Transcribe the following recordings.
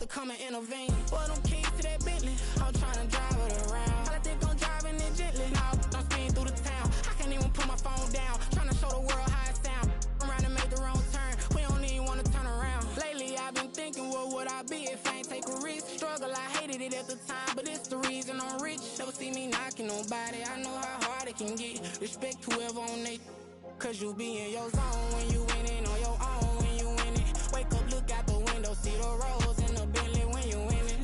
to come and intervene. Boy, them keys to that Bentley, I'm tryna drive it around. I think I'm driving it gently, now I'm speeding through the town. I can't even put my phone down, tryna show the world how it sound. Around and make the wrong turn, we don't even wanna turn around. Lately I've been thinking, what would I be if I ain't take a risk? Struggle, I hated it at the time, but it's the reason I'm rich. Never see me knocking nobody, I know how hard it can get. Respect whoever on they, cause you be in your zone when you winning on your own when you winning. Wake up, look out the window, see the rose in the Bentley when you winning.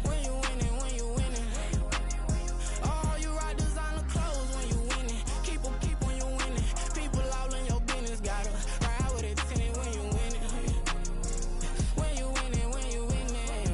When you winning, when you winning. Oh, you rock designer clothes when you winning. Keep when you winning. People all in your business, gotta ride with it tinted when you winning. When you winning, when you winning.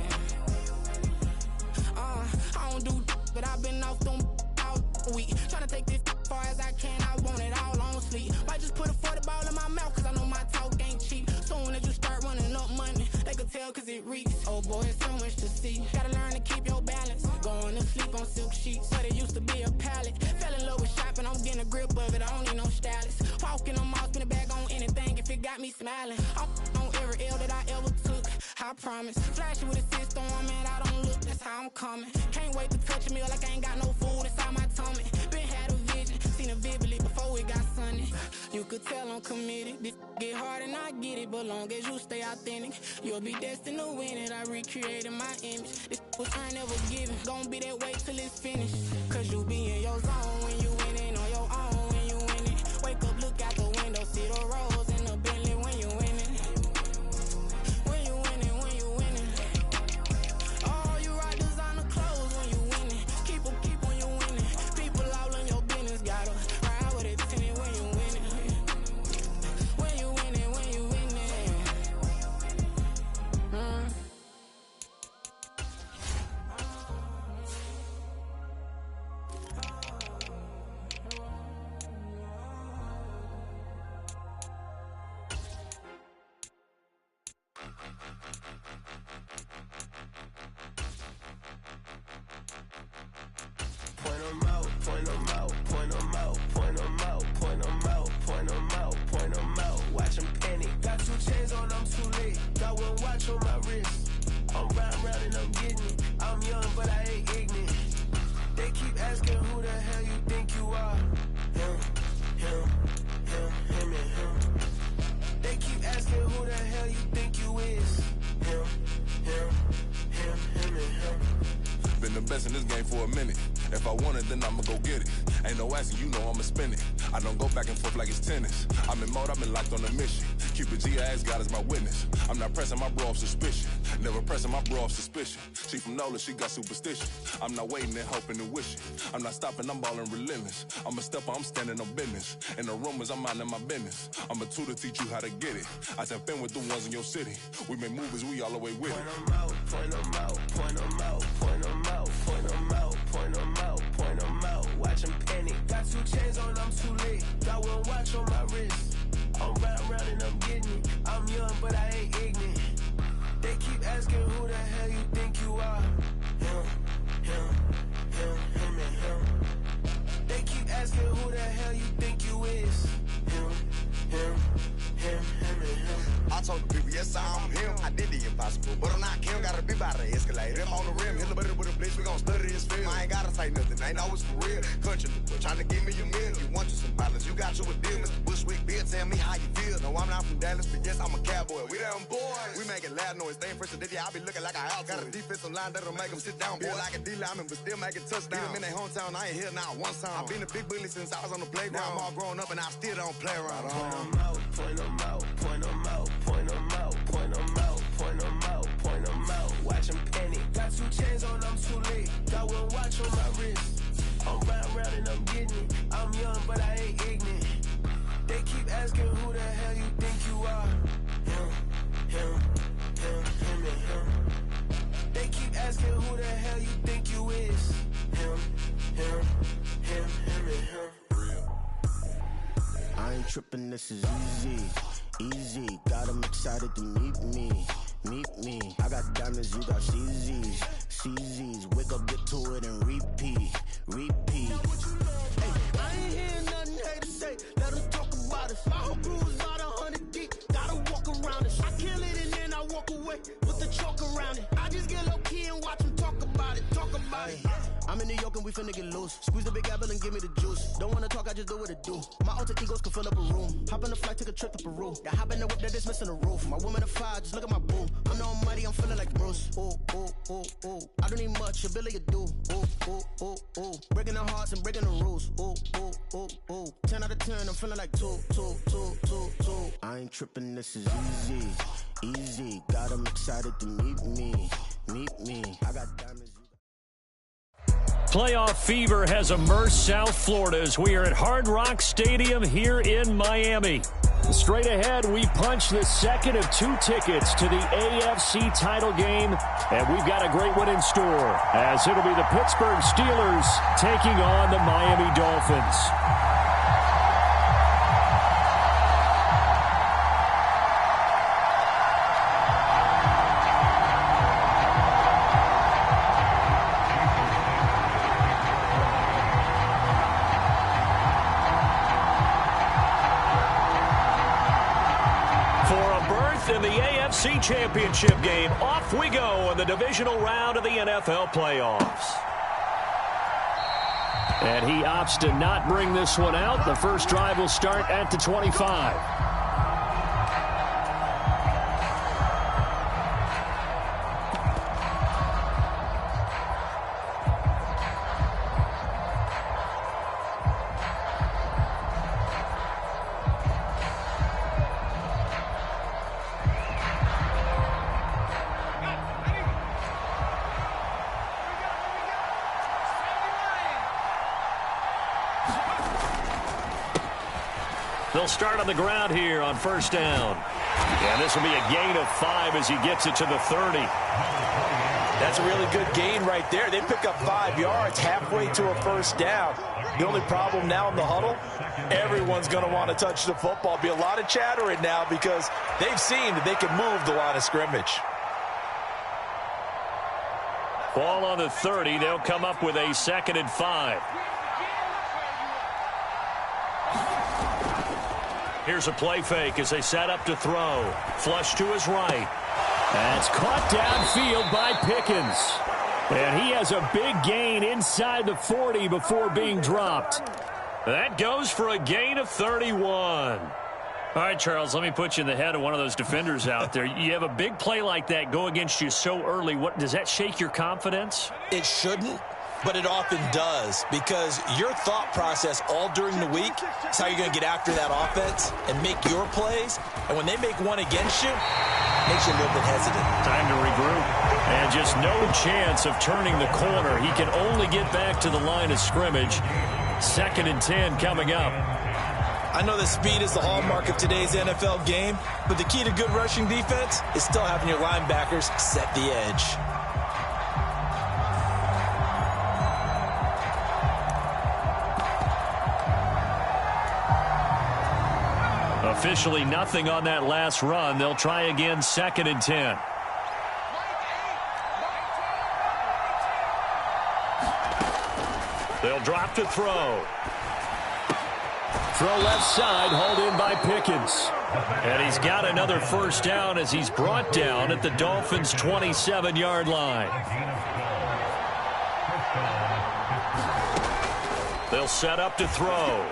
I don't do but I've been off them all week. Tryna take this far as I can, I want it all on sleep. Might just put a 40 ball in my mouth, cause I know my talk ain't cheap. Soon as you start running up money, they could tell cause it reeks. Oh boy, it's so much to see. Gotta learn to keep your balance. Going to sleep on silk sheets, but it used to be a pallet. Fell in love with shopping, I'm getting a grip of it, I don't need no stylist. Walking on mouth, spin it back on anything if it got me smiling. I'm on every L that I ever took, I promise. Flashy with a system on, man, I don't look, that's how I'm coming. Can't wait to touch a meal like I ain't got no food inside my tummy. Been had a vision, seen it vividly before it got sunny. You could tell I'm committed. This get hard and I get it, but long as you stay authentic, you'll be destined to win it. I recreated my image. This was I never given. Gonna be that way till it's finished. Cause you be in your zone when you winning on your own when you winning. Wake up, look out the window, see the rose in the Bentley when you winning. When you winning, when you winning. Oh, you rock designer clothes when you winning. Keep when you winning. People all in your business, gotta ride with it tinted when you winning. When you winning, when you winning. Point 'em out, point 'em out, point 'em out, point 'em out, point 'em out, point 'em out, point 'em out. Watch 'em panic. Got 2 chains on, I'm too late. Got 1 watch on my wrist. I'm riding round and I'm getting it. I'm young, but I ain't ignorant. They keep asking who the hell you think you are. Him, him, him, him, and him. They keep asking who the hell you think you is. Him, him, him, him, and him. Been the best in this game for a minute. If I want it, then I'ma go get it. Ain't no asking, you know I'ma spin it. I don't go back and forth like it's tennis. I'm in mode, I've been locked on a mission. Keep it G, I ask God as my witness. I'm not pressing my bro off suspicion. Never pressing my bro off suspicion. She from Nola, she got superstition. I'm not waiting and hoping and wishing. I'm not stopping, I'm ballin' relentless. I'm a stepper, I'm standing on business. In the rumors, I'm minding my business. I'm a tutor, teach you how to get it. I tap in with the ones in your city. We make movies, we all the way with it. Point 'em out, point 'em out, point 'em out, point 'em out, point 'em out, point 'em out, point 'em out. Watch 'em panic. Got 2 chains on, I'm too late. Got 1 watch on my wrist. I'm riding round and I'm getting it. I'm young, but I ain't ignorant. They keep asking who the hell you think you are. Him, him, him, him, and him. They keep asking who the hell you think you is. Him, him, him, him, and him. I told the people, yes, I'm him. I did the impossible, but I'm not Kim. Gotta be by the escalator. On the rim, hit the butter with a blitz. We gon' study this film. I ain't gotta say nothing, ain't always for real. Country people tryna give me a meal. You want you some balance, you got you a deal. Mr. Bushwick, Bill, tell me how you feel. No, I'm not from Dallas, but yes, I'm a cowboy. We them boys. We making loud noise. Staying fresh to this, I be looking like a house. Got a defensive line that'll make them sit down. Boy, like a D-lineman, but still making touchdowns. Beat them in their hometown, I ain't here now one time. I been a big bully since I was on the playground. I'm all grown up and I still don't play around. Point 'em out, point 'em out, point 'em out, point 'em out, point 'em out, point 'em out, point 'em out. Watch 'em panic. Got 2 chains on, I'm too late. Got 1 watch on my wrist. I'm riding round and I'm getting it. I'm young, but I ain't ignorant. They keep asking who the hell you think you are. Him, him, him, him, and him. They keep asking who the hell you think you is. Him, him, him, him, and him. I ain't tripping, this is easy, easy. Got 'em excited to meet me, meet me. I got diamonds, you got CZs, CZs. Wake up, get to it and repeat, repeat. Hey, I ain't hearing nothing haters say. Let us talk about it. My whole crew is about 100 deep. Gotta walk around it. I kill it and then I walk away with the chalk around it. I just get low key and watch them talk about it. I'm in New York and we finna get loose. Squeeze the big apple and give me the juice. Don't wanna talk, I just do what it do. My alter egos can fill up a room. Hop on a flight, take a trip to Peru. Got hop in the whip that is missing the roof. My woman a fire, just look at my boo. I'm no money, I'm feeling like Bruce. Ooh, ooh, ooh, ooh. I don't need much, ability to do. Ooh, ooh, ooh, ooh. Breaking the hearts and breaking the rules. Ooh, ooh, ooh, ooh. 10 out of 10, I'm feeling like 2. I ain't tripping, this is easy. Easy, got them excited to meet me. I got diamonds. Playoff fever has immersed South Florida as we are at Hard Rock Stadium here in Miami. Straight ahead, we punch the second of 2 tickets to the AFC title game, and we've got a great one in store, as it'll be the Pittsburgh Steelers taking on the Miami Dolphins. In the AFC Championship game, off we go in the divisional round of the NFL playoffs. And he opts to not bring this one out. The first drive will start at the 25. They'll start on the ground here on first down. And this will be a gain of 5 as he gets it to the 30. That's a really good gain right there. They pick up 5 yards halfway to a first down. The only problem now in the huddle, everyone's going to want to touch the football. Be a lot of chatter right now because they've seen that they can move the line of scrimmage. Ball on the 30. They'll come up with a 2nd and 5. Here's a play fake as they set up to throw. Flush to his right. That's caught downfield by Pickens. And he has a big gain inside the 40 before being dropped. That goes for a gain of 31. All right, Charles, let me put you in the head of one of those defenders out there. You have a big play like that go against you so early. What does that shake your confidence? It shouldn't, but it often does, because your thought process all during the week is how you're going to get after that offense and make your plays. And when they make one against you, it makes you a little bit hesitant. Time to regroup. And just no chance of turning the corner. He can only get back to the line of scrimmage. 2nd and 10 coming up. I know that speed is the hallmark of today's NFL game, but the key to good rushing defense is still having your linebackers set the edge. Officially nothing on that last run. They'll try again, 2nd and 10. They'll drop to throw. Throw left side, hauled in by Pickens. And he's got another first down as he's brought down at the Dolphins' 27-yard line. They'll set up to throw.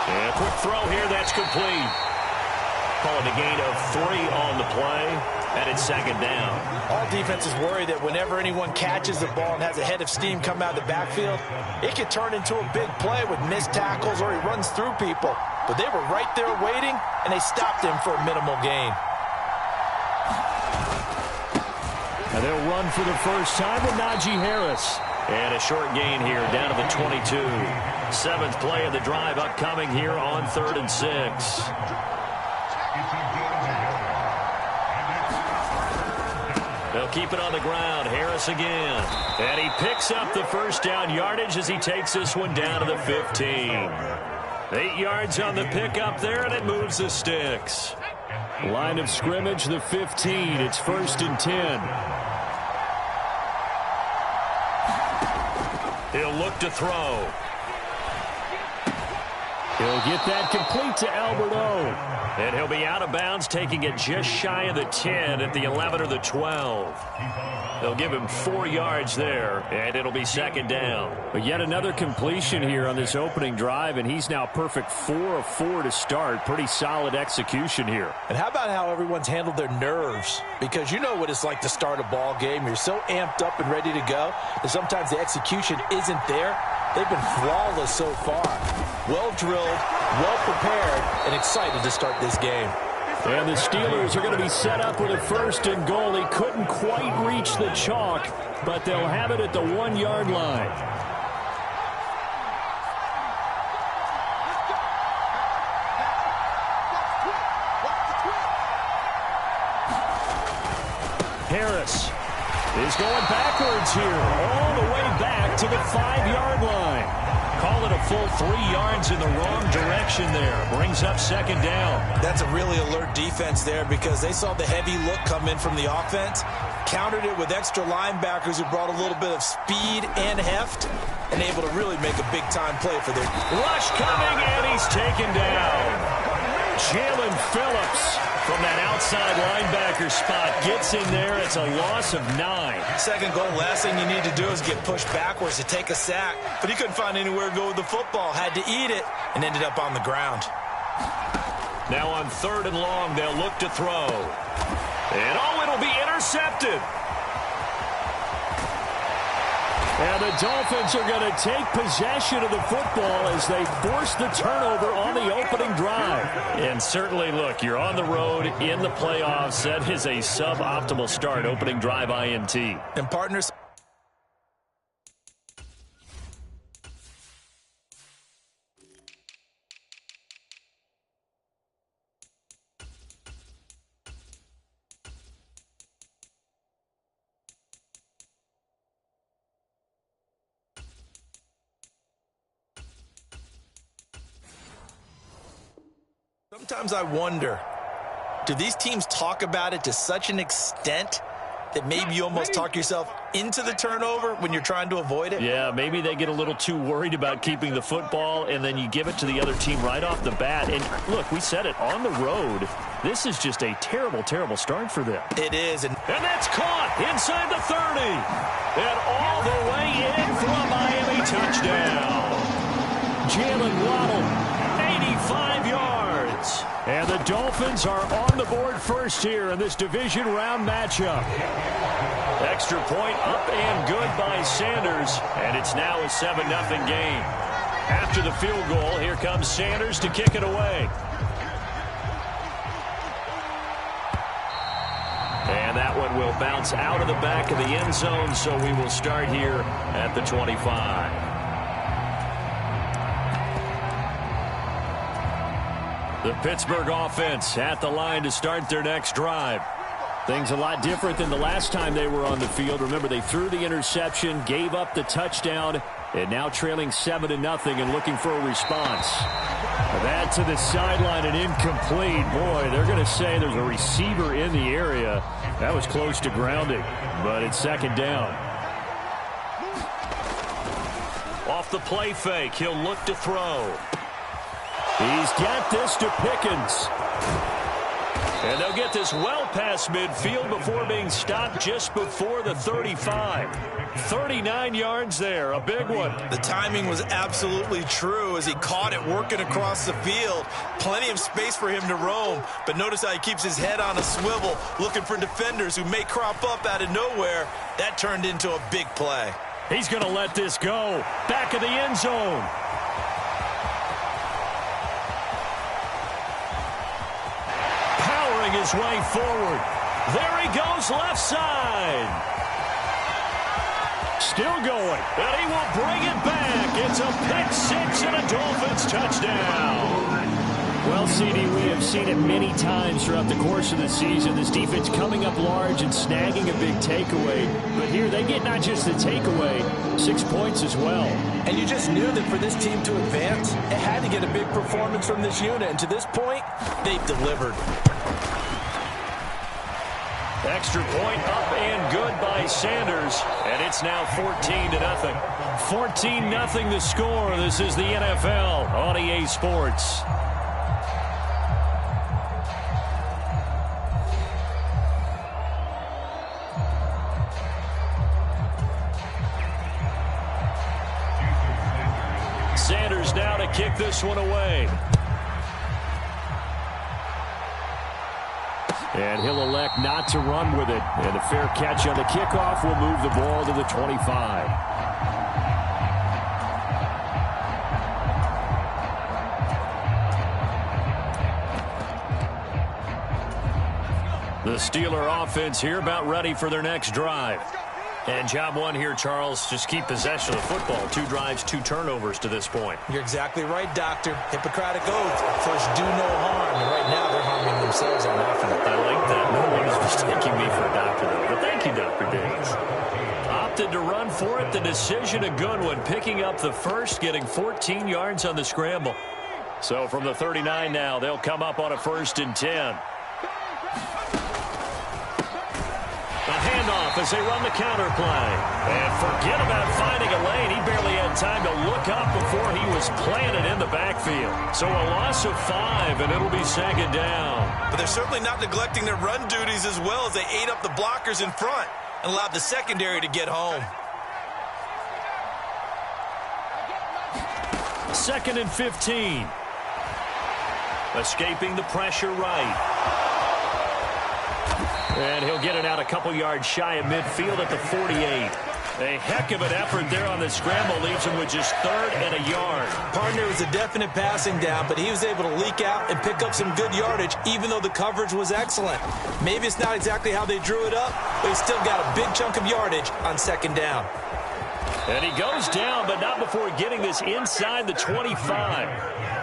And a quick throw here, that's complete. Call it a gain of 3 on the play, and it's 2nd down. All defenses worry that whenever anyone catches the ball and has a head of steam come out of the backfield, it can turn into a big play with missed tackles or he runs through people. But they were right there waiting, and they stopped him for a minimal gain. And they'll run for the first time with Najee Harris. And a short gain here down to the 22. 7th play of the drive upcoming here on 3rd and 6. They'll keep it on the ground. Harris again. And he picks up the first down yardage as he takes this one down to the 15. 8 yards on the pickup there, and it moves the sticks. Line of scrimmage, the 15. It's 1st and 10. He'll look to throw. He'll get that complete to Alberto. And he'll be out of bounds, taking it just shy of the 10 at the 11 or the 12. They'll give him 4 yards there, and it'll be second down. But yet another completion here on this opening drive, and he's now perfect 4 of 4 to start. Pretty solid execution here. And how about how everyone's handled their nerves? Because you know what it's like to start a ball game. You're so amped up and ready to go that sometimes the execution isn't there. They've been flawless so far. Well drilled, well prepared, and excited to start this game. And the Steelers are going to be set up with a 1st and goal. He couldn't quite reach the chalk, but they'll have it at the 1-yard line. Harris is going backwards here, all the way back to the 5-yard line. Call it a full 3 yards in the wrong direction there. Brings up second down. That's a really alert defense there because they saw the heavy look come in from the offense, countered it with extra linebackers who brought a little bit of speed and heft, and able to really make a big-time play for their rush coming, and he's taken down. Jalen Phillips from that outside linebacker spot gets in there. It's a loss of 9. Second goal, last thing you need to do is get pushed backwards to take a sack. But he couldn't find anywhere to go with the football. Had to eat it and ended up on the ground. Now on 3rd and long, they'll look to throw. And it'll be intercepted. And the Dolphins are going to take possession of the football as they force the turnover on the opening drive. And certainly, look, you're on the road in the playoffs. That is a suboptimal start, opening drive INT. And partners, sometimes I wonder, do these teams talk about it to such an extent that maybe you almost talk yourself into the turnover when you're trying to avoid it? Yeah, maybe they get a little too worried about keeping the football, and then you give it to the other team right off the bat. And look, we said it, on the road, this is just a terrible, terrible start for them. It is. And that's caught inside the 30. And all the way in for a Miami touchdown. Jalen Waddle, 85 yards. And the Dolphins are on the board first here in this division round matchup. Extra point up and good by Sanders. And it's now a 7-0 game. After the field goal, here comes Sanders to kick it away. And that one will bounce out of the back of the end zone, so we will start here at the 25. The Pittsburgh offense at the line to start their next drive. Things a lot different than the last time they were on the field. Remember, they threw the interception, gave up the touchdown, and now trailing 7-0 and looking for a response. That to the sideline and incomplete. Boy, they're going to say there's a receiver in the area. That was close to grounding, but it's second down. Off the play fake, he'll look to throw. He's got this to Pickens. And they'll get this well past midfield before being stopped just before the 35. 39 yards there, a big one. The timing was absolutely true as he caught it working across the field. Plenty of space for him to roam, but notice how he keeps his head on a swivel, looking for defenders who may crop up out of nowhere. That turned into a big play. He's going to let this go. Back of the end zone. His way forward. There he goes, left side. Still going, and he will bring it back. It's a pick six and a Dolphins touchdown. Well, CD, we have seen it many times throughout the course of the season. This defense coming up large and snagging a big takeaway. But here they get not just the takeaway, 6 points as well. And you just knew that for this team to advance, it had to get a big performance from this unit. And to this point, they've delivered. Extra point up and good by Sanders, and it's now 14-0. 14-0 the score. This is the NFL on EA Sports. Sanders now to kick this one away. And he'll elect not to run with it. And a fair catch on the kickoff will move the ball to the 25. The Steeler offense here about ready for their next drive. And job one here, Charles, just keep possession of the football. 2 drives, 2 turnovers to this point. You're exactly right, Doctor. Hippocratic oath. First, do no harm. And right now, they're harming themselves on offense. I like that. No one is mistaking me for a doctor, though. But thank you, Dr. Diggs. Opted to run for it. The decision a good one. Picking up the first, getting 14 yards on the scramble. So from the 39 now, they'll come up on a 1st and 10. Handoff as they run the counter play. And forget about finding a lane. He barely had time to look up before he was planted in the backfield. So a loss of 5, and it'll be 2nd down. But they're certainly not neglecting their run duties as well as they ate up the blockers in front and allowed the secondary to get home. 2nd and 15. Escaping the pressure right. And he'll get it out a couple yards shy of midfield at the 48. A heck of an effort there on the scramble. Leaves him with just 3rd and a yard. Partner was a definite passing down, but he was able to leak out and pick up some good yardage, even though the coverage was excellent. Maybe it's not exactly how they drew it up, but he still got a big chunk of yardage on 2nd down. And he goes down, but not before getting this inside the 25.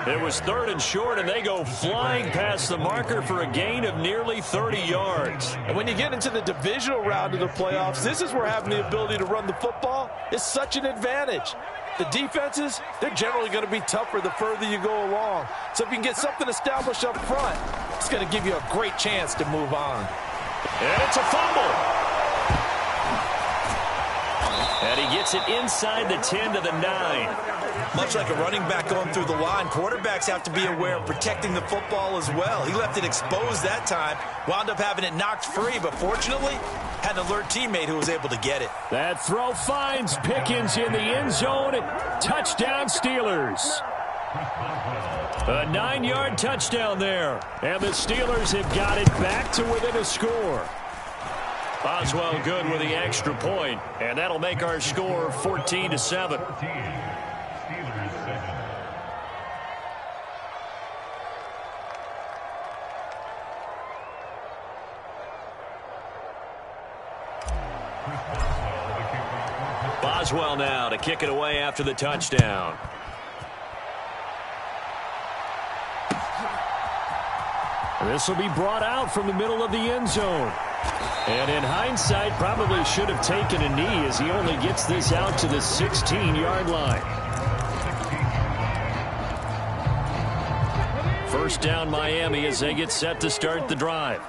It was 3rd and short, and they go flying past the marker for a gain of nearly 30 yards. And when you get into the divisional round of the playoffs, this is where having the ability to run the football is such an advantage. The defenses, they're generally going to be tougher the further you go along. So if you can get something established up front, it's going to give you a great chance to move on. And it's a fumble. And he gets it inside the 10 to the 9. Much like a running back going through the line, quarterbacks have to be aware of protecting the football as well. He left it exposed that time, wound up having it knocked free, but fortunately had an alert teammate who was able to get it. That throw finds Pickens in the end zone. Touchdown Steelers. A 9-yard touchdown there. And the Steelers have got it back to within a score. Boswell good with the extra point, and that'll make our score 14-7. Boswell now to kick it away after the touchdown. This will be brought out from the middle of the end zone. And in hindsight, probably should have taken a knee as he only gets this out to the 16-yard line. 1st down Miami as they get set to start the drive.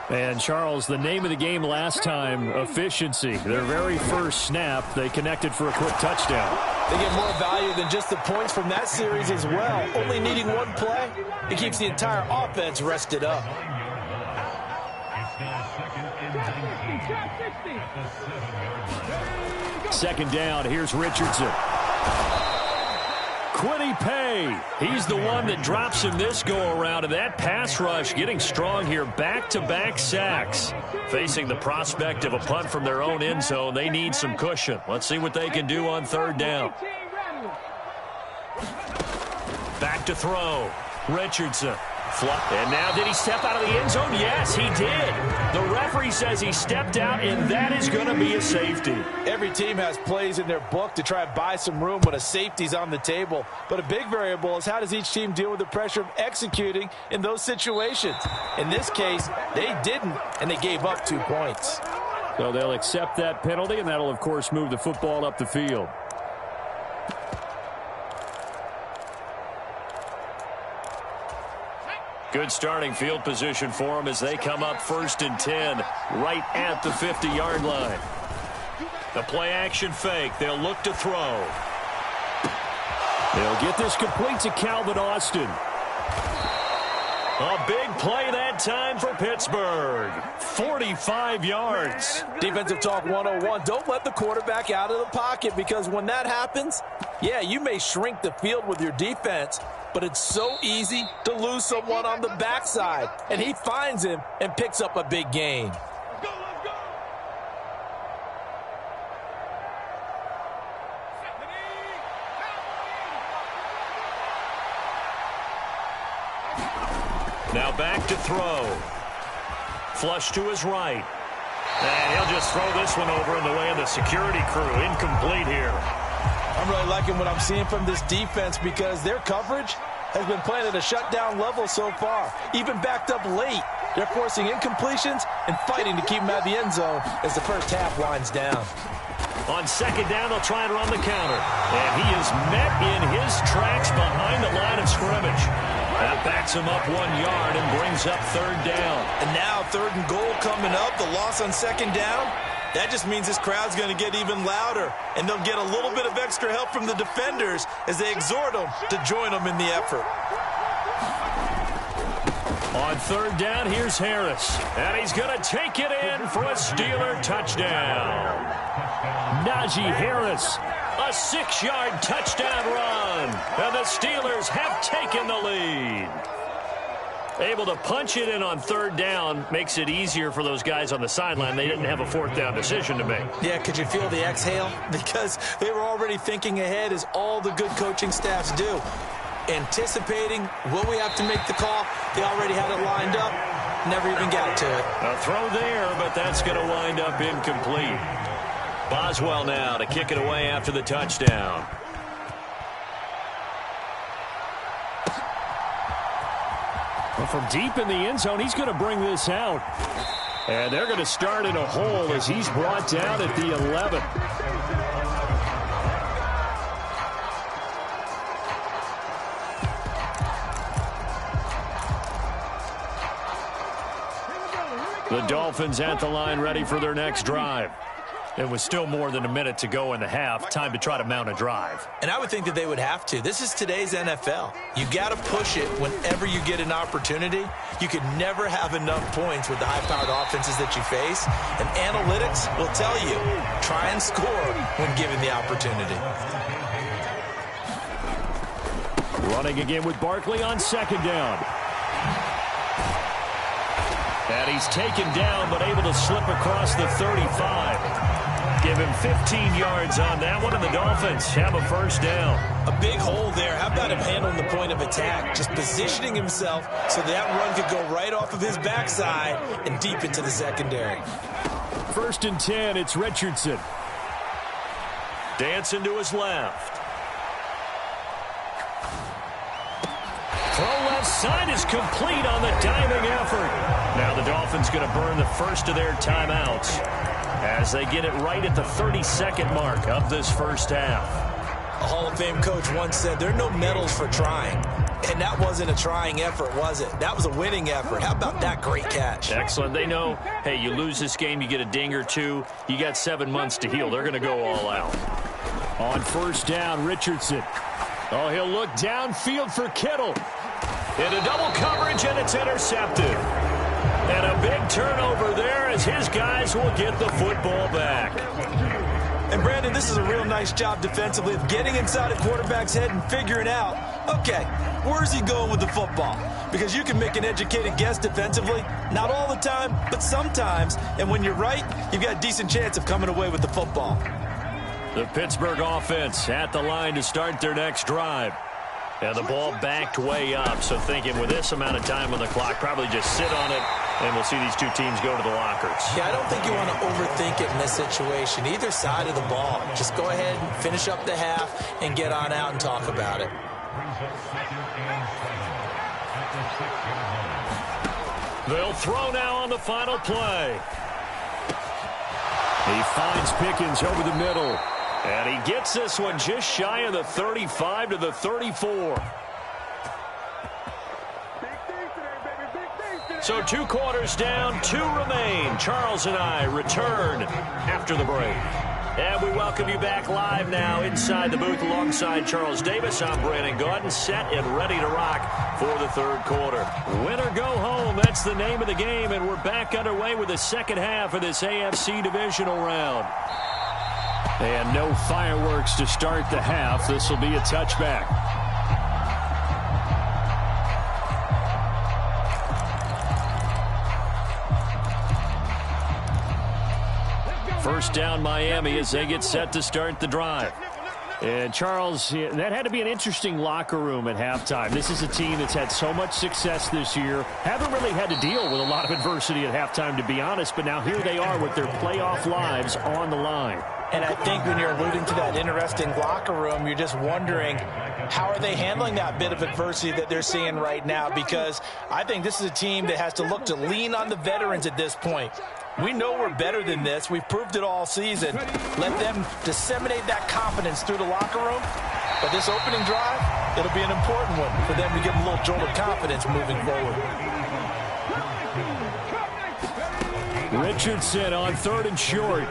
And, Charles, the name of the game last time, efficiency. Their very first snap, they connected for a quick touchdown. They get more value than just the points from that series as well. Only needing one play, it keeps the entire offense rested up. Second down, here's Richardson. Quiddy Pay, he's the one that drops him this go-around, and that pass rush getting strong here. Back-to-back sacks. Facing the prospect of a punt from their own end zone, they need some cushion. Let's see what they can do on 3rd down. Back to throw. Richardson. And now did he step out of the end zone? Yes, he did. The referee says he stepped out, and that is going to be a safety. Every team has plays in their book to try and buy some room when a safety's on the table. But a big variable is how does each team deal with the pressure of executing in those situations. In this case, they didn't, and they gave up 2 points. So they'll accept that penalty, and that'll, of course, move the football up the field. Good starting field position for them as they come up 1st and 10, right at the 50-yard line. The play-action fake. They'll look to throw. They'll get this complete to Calvin Austin. A big play that time for Pittsburgh. 45 yards. Defensive talk 101. Don't let the quarterback out of the pocket, because when that happens, yeah, you may shrink the field with your defense, but it's so easy to lose someone on the backside. And he finds him and picks up a big gain. Now back to throw. Flush to his right. And he'll just throw this one over in the way of the security crew. Incomplete here. I'm really liking what I'm seeing from this defense, because their coverage has been playing at a shutdown level so far. Even backed up late, they're forcing incompletions and fighting to keep them out of the end zone as the first half winds down. On 2nd down, they'll try and run the counter. And he is met in his tracks behind the line of scrimmage. That backs him up 1 yard and brings up 3rd down. And now 3rd and goal coming up. The loss on 2nd down. That just means this crowd's going to get even louder. And they'll get a little bit of extra help from the defenders as they exhort them to join them in the effort. On 3rd down, here's Harris. And he's going to take it in for a Steeler touchdown. Najee Harris, a 6-yard touchdown run. And the Steelers have taken the lead. Able to punch it in on 3rd down makes it easier for those guys on the sideline. They didn't have a 4th down decision to make. Yeah, could you feel the exhale? Because they were already thinking ahead, as all the good coaching staffs do. Anticipating, will we have to make the call? They already had it lined up. Never even got to it. A throw there, but that's going to wind up incomplete. Boswell now to kick it away after the touchdown. Well, from deep in the end zone, he's going to bring this out. And they're going to start in a hole as he's brought down at the 11. The Dolphins at the line, ready for their next drive. It was still more than a minute to go in the half. Time to try to mount a drive. And I would think that they would have to. This is today's NFL. You got to push it whenever you get an opportunity. You could never have enough points with the high-powered offenses that you face. And analytics will tell you, try and score when given the opportunity. Running again with Barkley on 2nd down. And he's taken down, but able to slip across the 35. Give him 15 yards on that one, and the Dolphins have a 1st down. A big hole there. How about him handling the point of attack? Just positioning himself so that run could go right off of his backside and deep into the secondary. 1st and 10, it's Richardson. Dancing to his left. Throw left side is complete on the diving effort. Now the Dolphins going to burn the first of their timeouts as they get it right at the 32nd mark of this first half. A Hall of Fame coach once said, there are no medals for trying. And that wasn't a trying effort, was it? That was a winning effort. How about that great catch? Excellent. They know, hey, you lose this game, you get a ding or two. You got 7 months to heal. They're going to go all out. On 1st down, Richardson. Oh, he'll look downfield for Kittle. Into double coverage, and it's intercepted. And a big turnover there as his guys will get the football back. And, Brandon, this is a real nice job defensively of getting inside a quarterback's head and figuring out, okay, where's he going with the football? Because you can make an educated guess defensively. Not all the time, but sometimes. And when you're right, you've got a decent chance of coming away with the football. The Pittsburgh offense at the line to start their next drive. And the ball backed way up, so thinking with this amount of time on the clock, probably just sit on it, and we'll see these two teams go to the lockers. Yeah, I don't think you want to overthink it in this situation. Either side of the ball. Just go ahead and finish up the half and get on out and talk about it. They'll throw now on the final play. He finds Pickens over the middle. And he gets this one just shy of the 35 to the 34. So 2 quarters down, 2 remain. Charles and I return after the break. And we welcome you back live now inside the booth alongside Charles Davis. I'm Brandon Gaudin, set and ready to rock for the 3rd quarter. Win or go home, that's the name of the game, and we're back underway with the second half of this AFC divisional round. And no fireworks to start the half. This will be a touchback. First down Miami as they get set to start the drive. And Charles, that had to be an interesting locker room at halftime. This is a team that's had so much success this year. Haven't really had to deal with a lot of adversity at halftime, to be honest. But now here they are with their playoff lives on the line. And I think when you're alluding to that interesting locker room, you're just wondering, how are they handling that bit of adversity that they're seeing right now? Because I think this is a team that has to look to lean on the veterans at this point. We know we're better than this. We've proved it all season. Let them disseminate that confidence through the locker room. But this opening drive, it'll be an important one for them to give them a little jolt of confidence moving forward. Richardson on 3rd and short.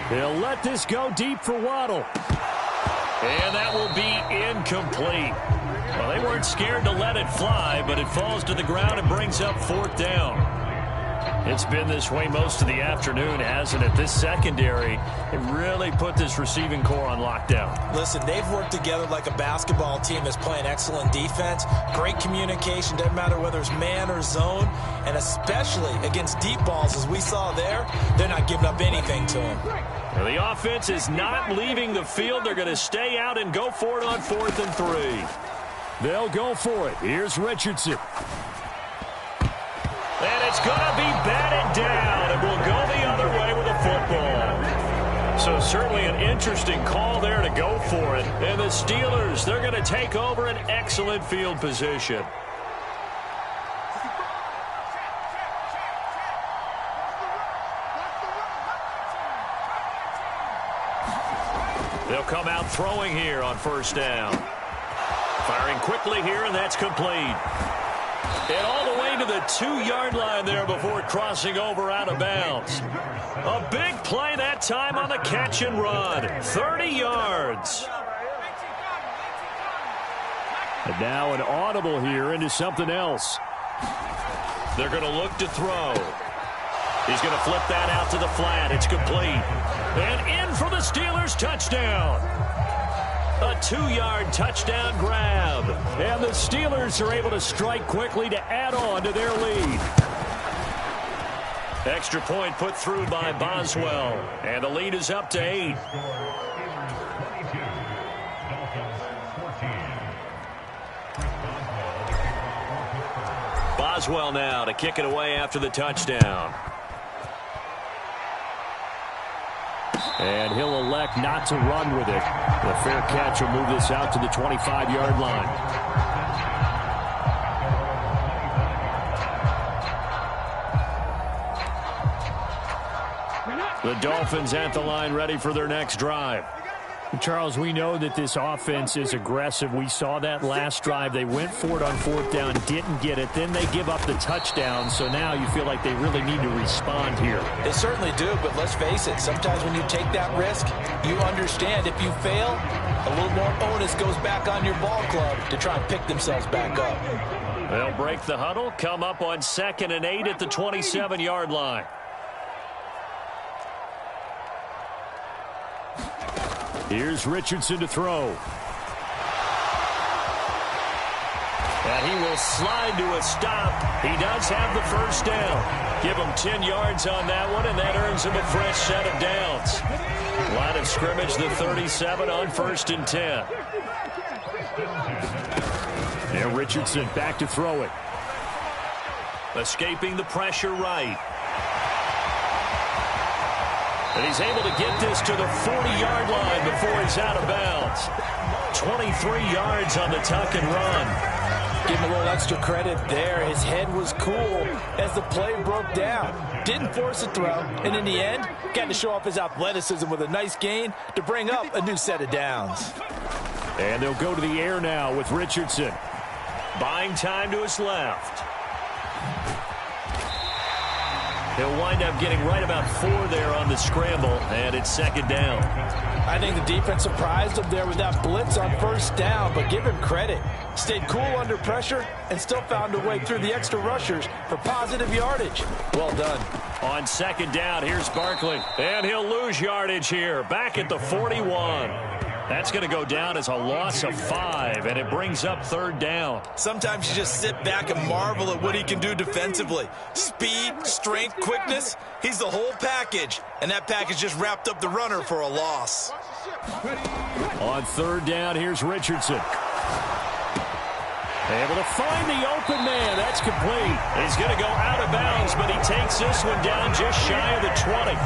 He'll let this go deep for Waddle. And that will be incomplete. Well, they weren't scared to let it fly, but it falls to the ground and brings up 4th down. It's been this way most of the afternoon, hasn't it? This secondary, it really put this receiving core on lockdown. Listen, they've worked together like a basketball team that's playing excellent defense. Great communication, doesn't matter whether it's man or zone. And especially against deep balls, as we saw there, they're not giving up anything to them. Well, the offense is not leaving the field. They're going to stay out and go for it on 4th and 3. They'll go for it. Here's Richardson. And it's going to be batted down, and we'll go the other way with a football. So certainly an interesting call there to go for it. And the Steelers, they're going to take over an excellent field position. They'll come out throwing here on 1st down. Firing quickly here, and that's complete. And all the way to the 2-yard line there before crossing over out of bounds. A big play that time on the catch and run. 30 yards. And now an audible here into something else. They're going to look to throw. He's going to flip that out to the flat. It's complete. And in for the Steelers touchdown. A 2-yard touchdown grab. And the Steelers are able to strike quickly to add on to their lead. Extra point put through by Boswell. And the lead is up to 8. Boswell now to kick it away after the touchdown. And he'll elect not to run with it. The fair catch will move this out to the 25-yard line. The Dolphins at the line ready for their next drive. Charles, we know that this offense is aggressive. We saw that last drive. They went for it on 4th down, didn't get it. Then they give up the touchdown. So now you feel like they really need to respond here. They certainly do, but let's face it. Sometimes when you take that risk, you understand if you fail, a little more onus goes back on your ball club to try and pick themselves back up. They'll break the huddle, come up on 2nd and 8 at the 27-yard line. Here's Richardson to throw. And he will slide to a stop. He does have the 1st down. Give him 10 yards on that one, and that earns him a fresh set of downs. Line of scrimmage, the 37 on 1st and 10. And Richardson back to throw it. Escaping the pressure right. And he's able to get this to the 40-yard line before he's out of bounds. 23 yards on the tuck and run. Give him a little extra credit there. His head was cool as the play broke down. Didn't force a throw, and in the end, got to show off his athleticism with a nice gain to bring up a new set of downs. And they'll go to the air now with Richardson. Buying time to his left. He'll wind up getting right about 4 there on the scramble, and it's second down. I think the defense surprised him there with that blitz on first down, but give him credit. Stayed cool under pressure and still found a way through the extra rushers for positive yardage. Well done. On second down, here's Barkley, and he'll lose yardage here, back at the 41. That's going to go down as a loss of 5, and it brings up third down. Sometimes you just sit back and marvel at what he can do defensively. Speed, strength, quickness, he's the whole package. And that package just wrapped up the runner for a loss. On third down, here's Richardson. Able to find the open man. That's complete. He's going to go out of bounds, but he takes this one down just shy of the 20.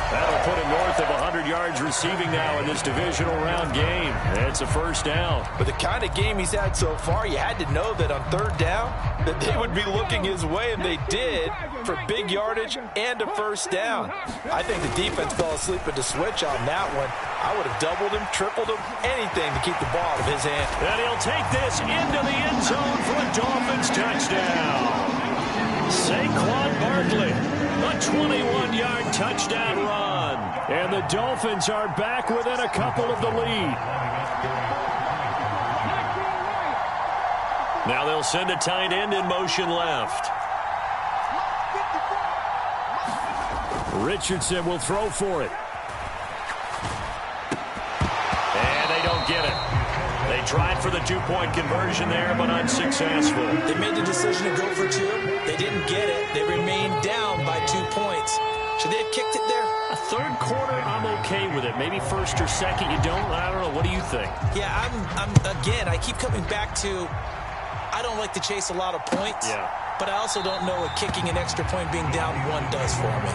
That'll put him north of 100 yards receiving now in this divisional round game. It's a first down. But the kind of game he's had so far, you had to know that on third down that they would be looking his way, and they did, for big yardage and a first down. I think the defense fell asleep at the switch on that one. I would have doubled him, tripled him, anything to keep the ball out of his hand. And he'll take this into the end zone for a Dolphins touchdown. Saquon Barkley, a 21-yard touchdown run. And the Dolphins are back within a couple of the lead. Now they'll send a tight end in motion left. Richardson will throw for it. And they don't get it. They tried for the two-point conversion there, but unsuccessful. They made the decision to go for 2. They didn't get it. They remained down by 2 points. Should they have kicked it there? A third quarter, I'm okay with it. Maybe first or second, you don't. I don't know. What do you think? Yeah, again, I keep coming back to, I don't like to chase a lot of points. Yeah. But I also don't know what kicking an extra point being down 1 does for me.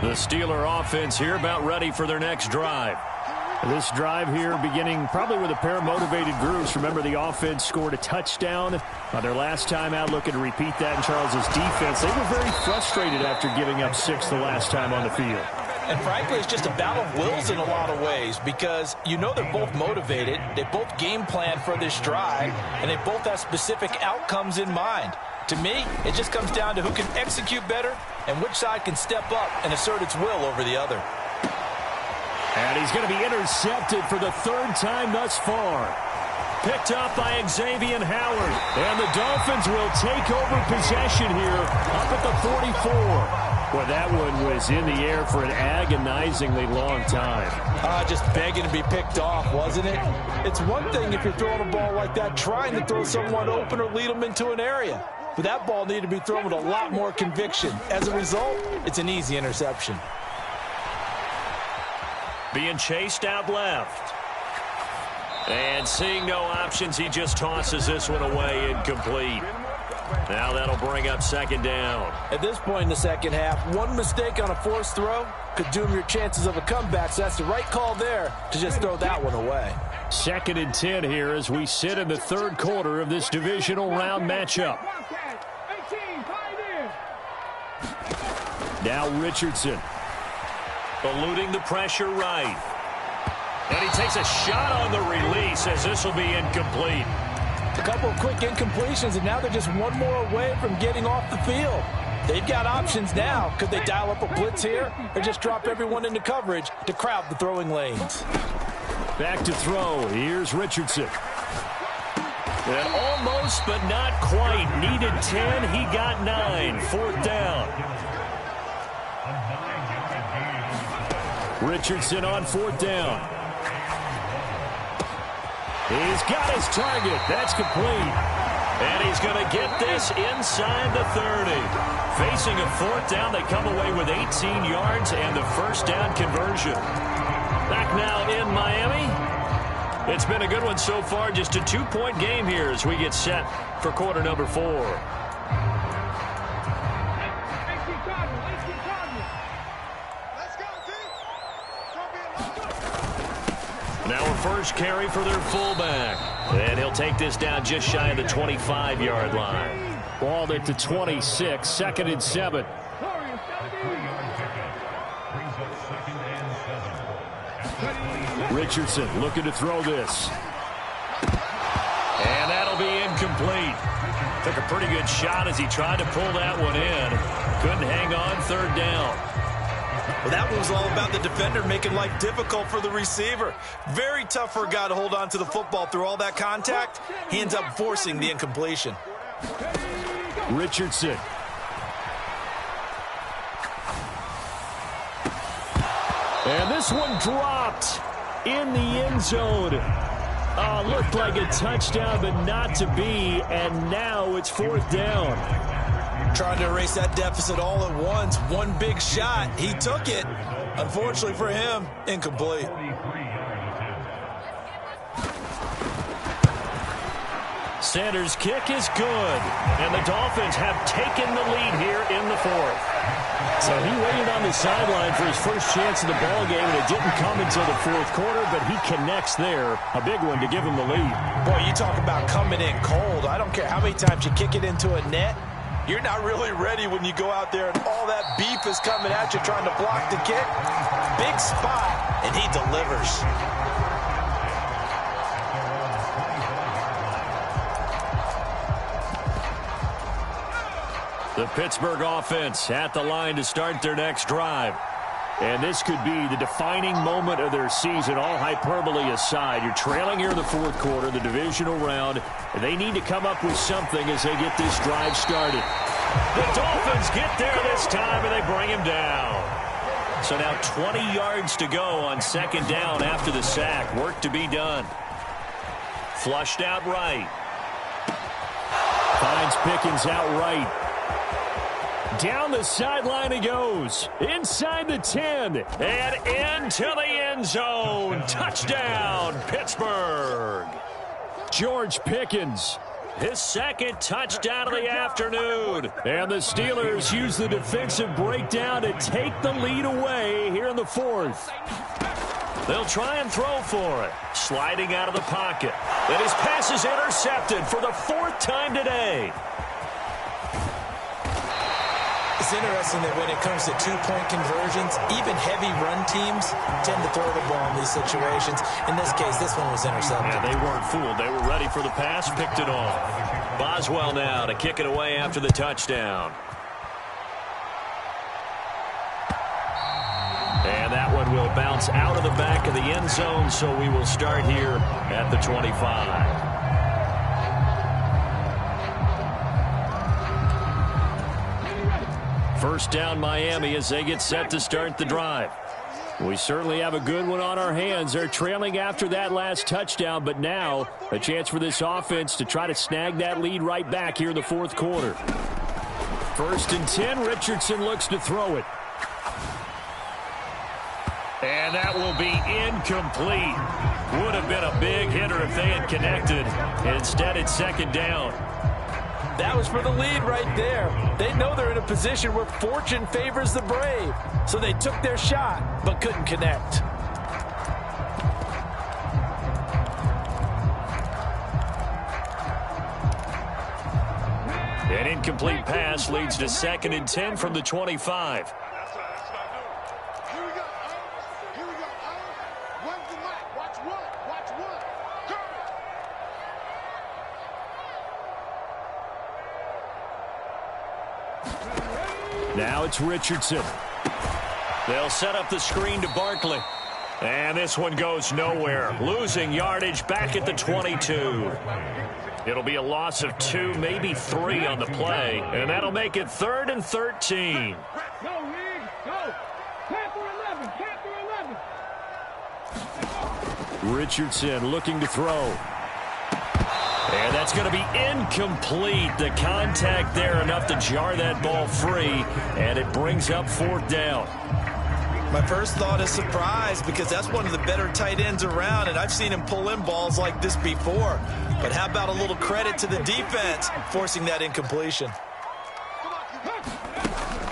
The Steeler offense here about ready for their next drive. This drive here beginning probably with a pair of motivated groups. Remember, the offense scored a touchdown on their last time out, looking to repeat that in Charles's defense. They were very frustrated after giving up 6 the last time on the field. And frankly, it's just a battle of wills in a lot of ways, because you know they're both motivated, they both game plan for this drive, and they both have specific outcomes in mind. To me, it just comes down to who can execute better and which side can step up and assert its will over the other. And he's going to be intercepted for the 3rd time thus far. Picked up by Xavier Howard. And the Dolphins will take over possession here up at the 44. Well, that one was in the air for an agonizingly long time. Just begging to be picked off, wasn't it? It's one thing if you're throwing a ball like that, trying to throw someone open or lead them into an area. But that ball needed to be thrown with a lot more conviction. As a result, it's an easy interception. Being chased out left. And seeing no options, he just tosses this one away, incomplete. Now that'll bring up second down. At this point in the second half, one mistake on a forced throw could doom your chances of a comeback. So that's the right call there to just throw that one away. 2nd and 10 here as we sit in the 3rd quarter of this divisional round matchup. Now Richardson. Eluding the pressure right. And he takes a shot on the release as this will be incomplete. A couple of quick incompletions, and now they're just one more away from getting off the field. They've got options now. Could they dial up a blitz here or just drop everyone into coverage to crowd the throwing lanes? Back to throw. Here's Richardson. And almost, but not quite. Needed 10. He got 9. 4th down. Richardson on 4th down. He's got his target. That's complete. And he's going to get this inside the 30. Facing a 4th down, they come away with 18 yards and the first down conversion. Back now in Miami. It's been a good one so far. Just a 2-point game here as we get set for quarter number 4. Now a first carry for their fullback. And he'll take this down just shy of the 25-yard line. Ball at the 26, 2nd and 7. Richardson looking to throw this. And that'll be incomplete. Took a pretty good shot as he tried to pull that one in. Couldn't hang on, 3rd down. Well, that one was all about the defender making life difficult for the receiver. Very tough for a guy to hold on to the football through all that contact. He ends up forcing the incompletion. Richardson. And this one dropped in the end zone. Looked like a touchdown, but not to be. And now it's 4th down. Trying to erase that deficit all at once. One big shot. He took it. Unfortunately for him, incomplete. Sanders' kick is good. And the Dolphins have taken the lead here in the 4th. So he waited on the sideline for his first chance in the ball game, and it didn't come until the 4th quarter, but he connects there. A big one to give him the lead. Boy, you talk about coming in cold. I don't care how many times you kick it into a net. You're not really ready when you go out there and all that beef is coming at you trying to block the kick. Big spot, and he delivers. The Pittsburgh offense at the line to start their next drive. And this could be the defining moment of their season, all hyperbole aside. You're trailing here in the 4th quarter, the divisional round, and they need to come up with something as they get this drive started. The Dolphins get there this time, and they bring him down. So now 20 yards to go on 2nd down after the sack. Work to be done. Flushed out right. Finds Pickens out right. Down the sideline he goes. Inside the 10. And into the end zone. Touchdown, Pittsburgh. George Pickens. His 2nd touchdown of the afternoon. And the Steelers use the defensive breakdown to take the lead away here in the 4th. They'll try and throw for it. Sliding out of the pocket. And his pass is intercepted for the 4th time today. It's interesting that when it comes to two-point conversions, even heavy run teams tend to throw the ball in these situations. In this case, this one was intercepted. Yeah, they weren't fooled. They were ready for the pass, picked it off. Boswell now to kick it away after the touchdown. And that one will bounce out of the back of the end zone, so we will start here at the 25. First down Miami as they get set to start the drive. We certainly have a good one on our hands. They're trailing after that last touchdown, but now a chance for this offense to try to snag that lead right back here in the 4th quarter. 1st and 10, Richardson looks to throw it. And that will be incomplete. Would have been a big hitter if they had connected. Instead, it's 2nd down. That was for the lead right there. They know they're in a position where fortune favors the brave. So they took their shot, but couldn't connect. An incomplete pass leads to 2nd and 10 from the 25. Now it's Richardson. They'll set up the screen to Barkley. And this one goes nowhere. Losing yardage back at the 22. It'll be a loss of 2, maybe 3 on the play. And that'll make it 3rd and 13. Richardson looking to throw. And that's going to be incomplete. The contact there enough to jar that ball free. And it brings up 4th down. My first thought is surprise because that's one of the better tight ends around, and I've seen him pull in balls like this before. But how about a little credit to the defense forcing that incompletion?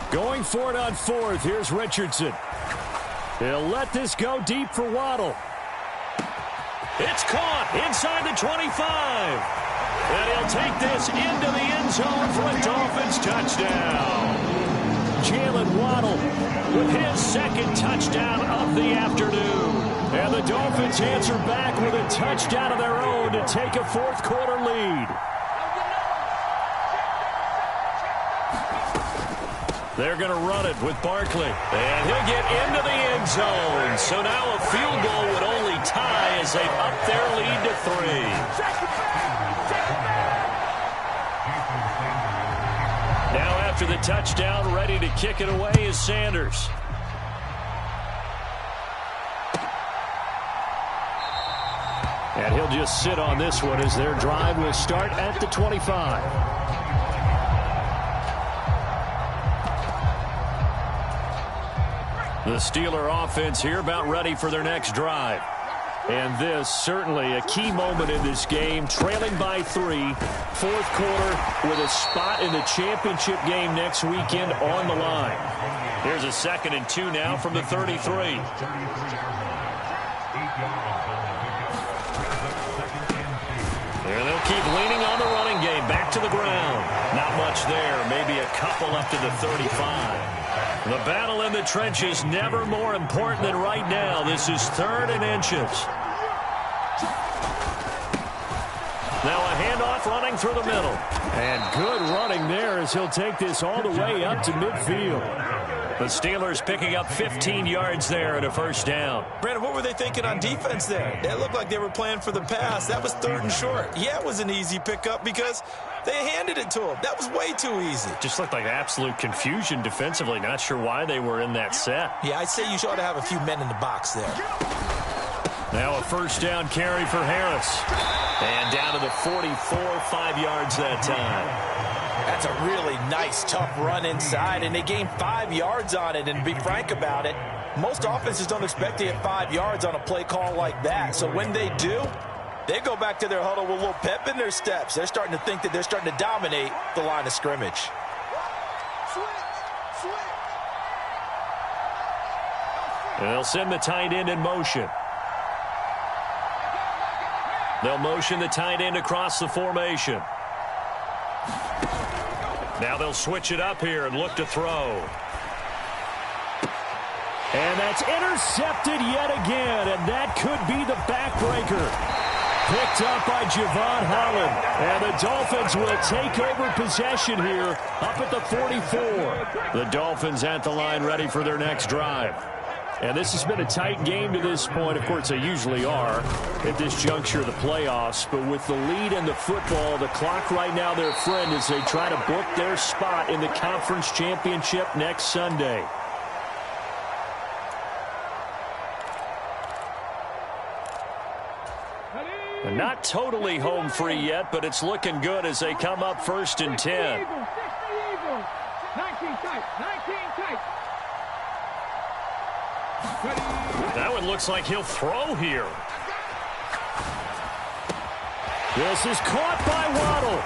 Going for it on 4th. Here's Richardson. He'll let this go deep for Waddle. It's caught inside the 25. And he'll take this into the end zone for a Dolphins touchdown. Jalen Waddle with his second touchdown of the afternoon. And the Dolphins answer back with a touchdown of their own to take a fourth-quarter lead. They're going to run it with Barkley. And he'll get into the end zone. So now a field goal would only tie as they've upped their lead to 3. Now after the touchdown, ready to kick it away is Sanders. And he'll just sit on this one as their drive will start at the 25. The Steeler offense here about ready for their next drive. And this certainly a key moment in this game, trailing by 3, fourth quarter with a spot in the championship game next weekend on the line. Here's a 2nd and 2 now from the 33. There they'll keep leaning on the running game, back to the ground. Not much there, maybe a couple up to the 35. The battle in the trenches never more important than right now. This is 3rd and inches. Now a handoff running through the middle. And good running there as he'll take this all the way up to midfield. The Steelers picking up 15 yards there and a first down. Brandon, what were they thinking on defense there? They looked like they were playing for the pass. That was 3rd and short. Yeah, it was an easy pickup because they handed it to him. That was way too easy. Just looked like absolute confusion defensively. Not sure why they were in that set. Yeah, I'd say you ought to have a few men in the box there. Now a first down carry for Harris. And down to the 44, 5 yards that time. That's a really nice, tough run inside, and they gained 5 yards on it. And to be frank about it, most offenses don't expect to get 5 yards on a play call like that. So when they do, they go back to their huddle with a little pep in their steps. They're starting to think that they're starting to dominate the line of scrimmage. And they'll send the tight end in motion. They'll motion the tight end across the formation. Now they'll switch it up here and look to throw. And that's intercepted yet again, and that could be the backbreaker. Picked up by Javon Holland. And the Dolphins will take over possession here up at the 44. The Dolphins at the line ready for their next drive. And this has been a tight game to this point. Of course, they usually are at this juncture of the playoffs. But with the lead in the football, the clock right now their friend as they try to book their spot in the conference championship next Sunday. And not totally home free yet, but it's looking good as they come up 1st and 10. 19 tight. That one looks like he'll throw here. This is caught by Waddle.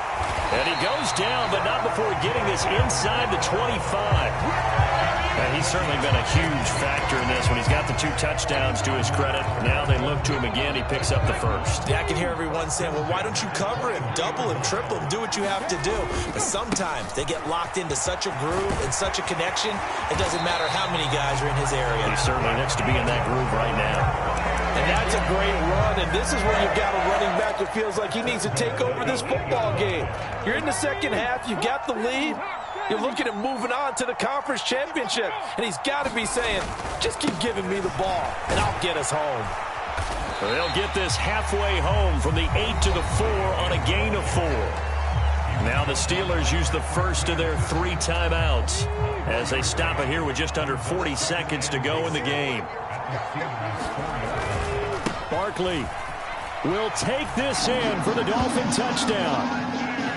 And he goes down, but not before getting this inside the 25. And he's certainly been a huge factor in this when he's got the 2 touchdowns to his credit. Now they look to him again. He picks up the first. Yeah, I can hear everyone saying, well, why don't you cover him, double him, triple him, do what you have to do. But sometimes they get locked into such a groove and such a connection, it doesn't matter how many guys are in his area. He certainly looks to be in that groove right now. And that's a great run, and this is where you've got a running back who feels like he needs to take over this football game. You're in the second half, you got the lead. You're looking at moving on to the conference championship. And he's got to be saying, just keep giving me the ball, and I'll get us home. They'll get this halfway home from the 8 to the 4 on a gain of 4. Now the Steelers use the first of their 3 timeouts as they stop it here with just under 40 seconds to go in the game. Barkley will take this in for the Dolphin touchdown.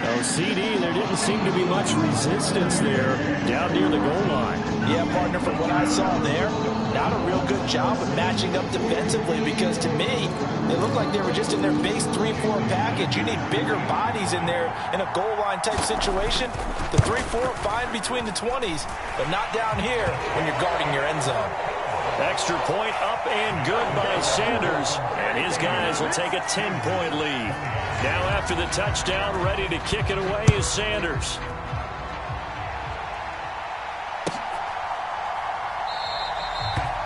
Oh, CD, there didn't seem to be much resistance there down near the goal line. Yeah, partner, from what I saw there, not a real good job of matching up defensively because to me, they looked like they were just in their base 3-4 package. You need bigger bodies in there in a goal line type situation. The 3-4 fine between the 20s, but not down here when you're guarding your end zone. Extra point up and good by Sanders. And his guys will take a 10-point lead. Now after the touchdown, ready to kick it away is Sanders.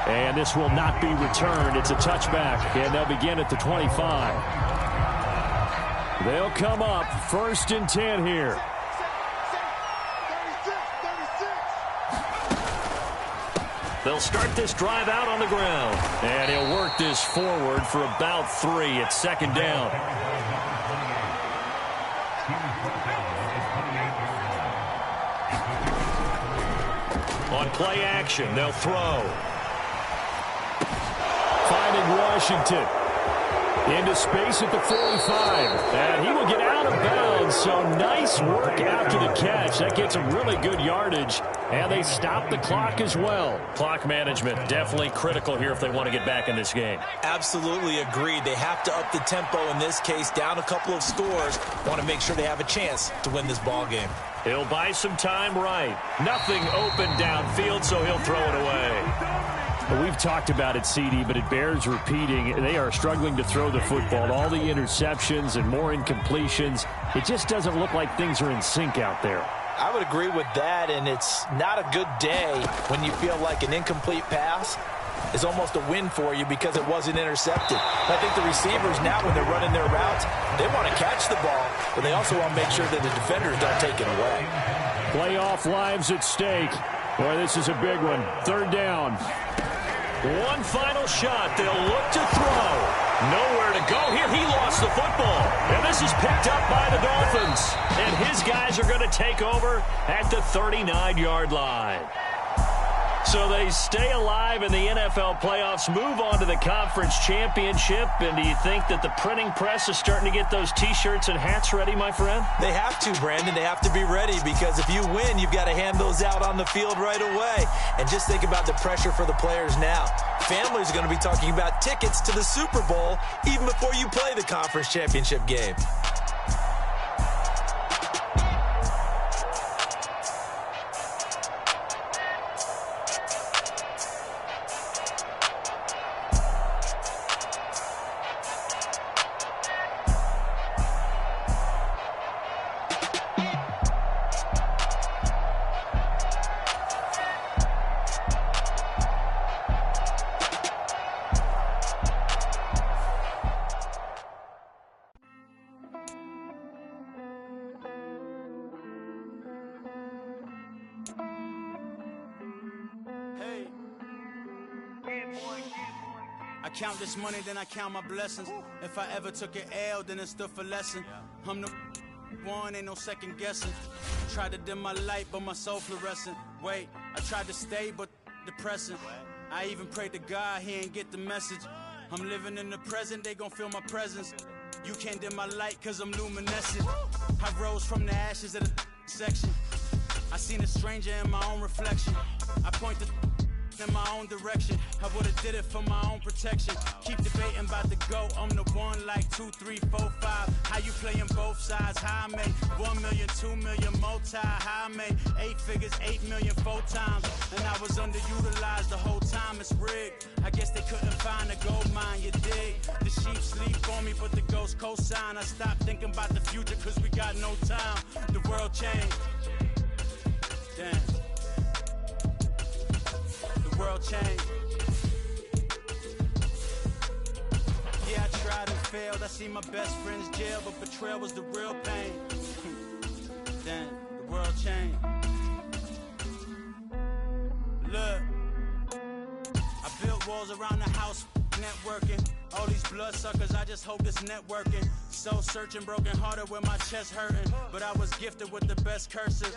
And this will not be returned. It's a touchback, and they'll begin at the 25. They'll come up 1st and 10 here. They'll start this drive out on the ground. And he'll work this forward for about 3. It's 2nd down. On play action, they'll throw. Finding Washington. Into space at the 45. And he will get out of bounds. So nice work after the catch. That gets him really good yardage. And they stop the clock as well. Clock management definitely critical here if they want to get back in this game. Absolutely agreed. They have to up the tempo in this case. Down a couple of scores. Want to make sure they have a chance to win this ball game. He'll buy some time right. Nothing open downfield, so he'll throw it away. We've talked about it, CD, but it bears repeating. They are struggling to throw the football. All the interceptions and more incompletions. It just doesn't look like things are in sync out there. I would agree with that, and it's not a good day when you feel like an incomplete pass is almost a win for you because it wasn't intercepted. I think the receivers now, when they're running their routes, they want to catch the ball, but they also want to make sure that the defenders don't take it away. Playoff lives at stake. Boy, this is a big one. 3rd down. One final shot. They'll look to throw. Nowhere to go here. He lost the football. And this is picked up by the Dolphins. And his guys are going to take over at the 39-yard line. So they stay alive in the NFL playoffs, move on to the conference championship. And do you think that the printing press is starting to get those T-shirts and hats ready, my friend? They have to, Brandon. They have to be ready because if you win, you've got to hand those out on the field right away. And just think about the pressure for the players now. Families are going to be talking about tickets to the Super Bowl even before you play the conference championship game. I count this money, then I count my blessings. If I ever took an L, then it stood for lesson. I'm the one, ain't no second guessing. Tried to dim my light, but my soul fluorescent. Wait, I tried to stay, but depressing. I even prayed to God, he ain't get the message. I'm living in the present, they gon' feel my presence. You can't dim my light, cause I'm luminescent. I rose from the ashes of the section. I seen a stranger in my own reflection. I point the in my own direction. I would've did it for my own protection. Keep debating about the go. I'm the one like 2, 3, 4, 5. How you playing both sides? How I made 1 million, 2 million, multi. How I made 8 figures, 8 million 4 times. And I was underutilized the whole time. It's rigged. I guess they couldn't find a gold mine. You dig? The sheep sleep on me, but the ghost cosign. I stopped thinking about the future cause we got no time. The world changed. Damn. World change. Yeah, I tried and failed. I see my best friends jail, but betrayal was the real pain. Damn, the world changed. Look, I built walls around the house, networking. All these blood suckers, I just hope it's networking. Soul searching, broken hearted with my chest hurting. But I was gifted with the best curses.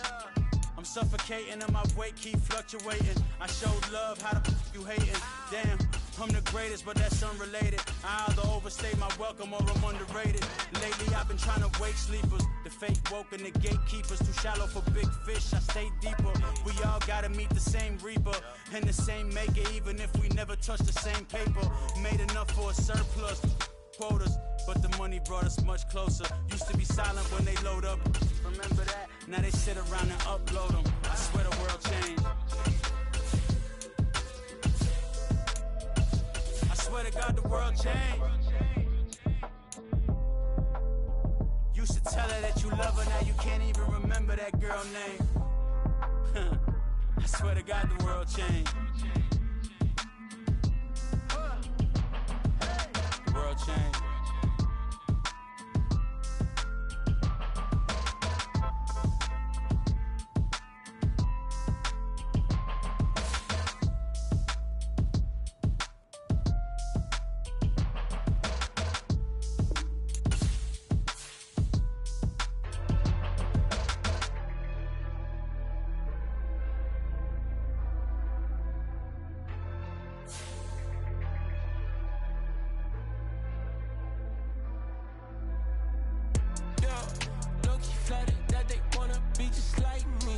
I'm suffocating and my weight keep fluctuating. I showed love, how the you hating? Damn, I'm the greatest, but that's unrelated. I either overstay my welcome or I'm underrated. Lately I've been trying to wake sleepers. The fake woke and the gatekeepers. Too shallow for big fish, I stay deeper. We all gotta meet the same reaper and the same maker, even if we never touch the same paper. Made enough for a surplus. Quotas, but the money brought us much closer. Used to be silent when they load up. Remember that? Now they sit around and upload them. I swear the world changed. world change. Used to tell her that you love her, now you can't even remember that girl name. I swear to God, the world changed. The world changed. Flattered that they wanna be just like me.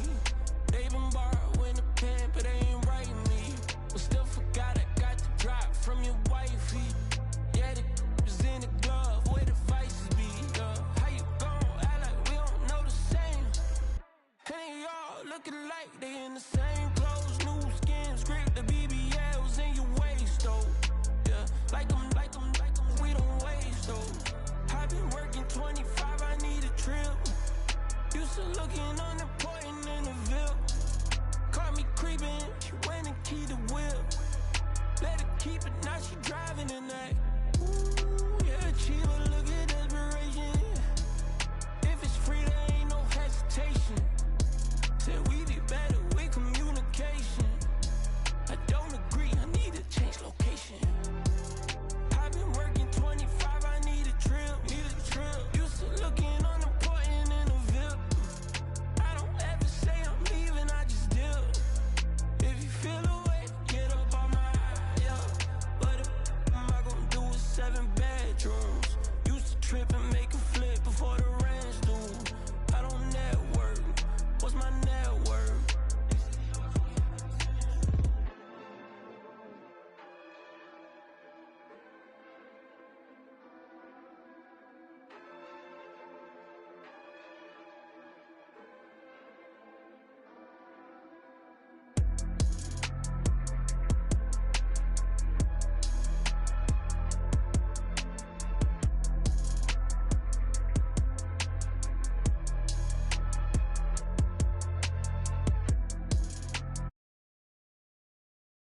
They been borrowing a pen, but they ain't writing me. But still forgot I got the drop from your wifey. Yeah, the was in the glove where the vices be. How you gon' act like we don't know the same? And they all looking like they in the same clothes, new skins, grip the BBLs in your waist, though. Yeah, like them, we don't waste, though. I've been working 25, I need a trip. Used to looking unimportant in the Ville.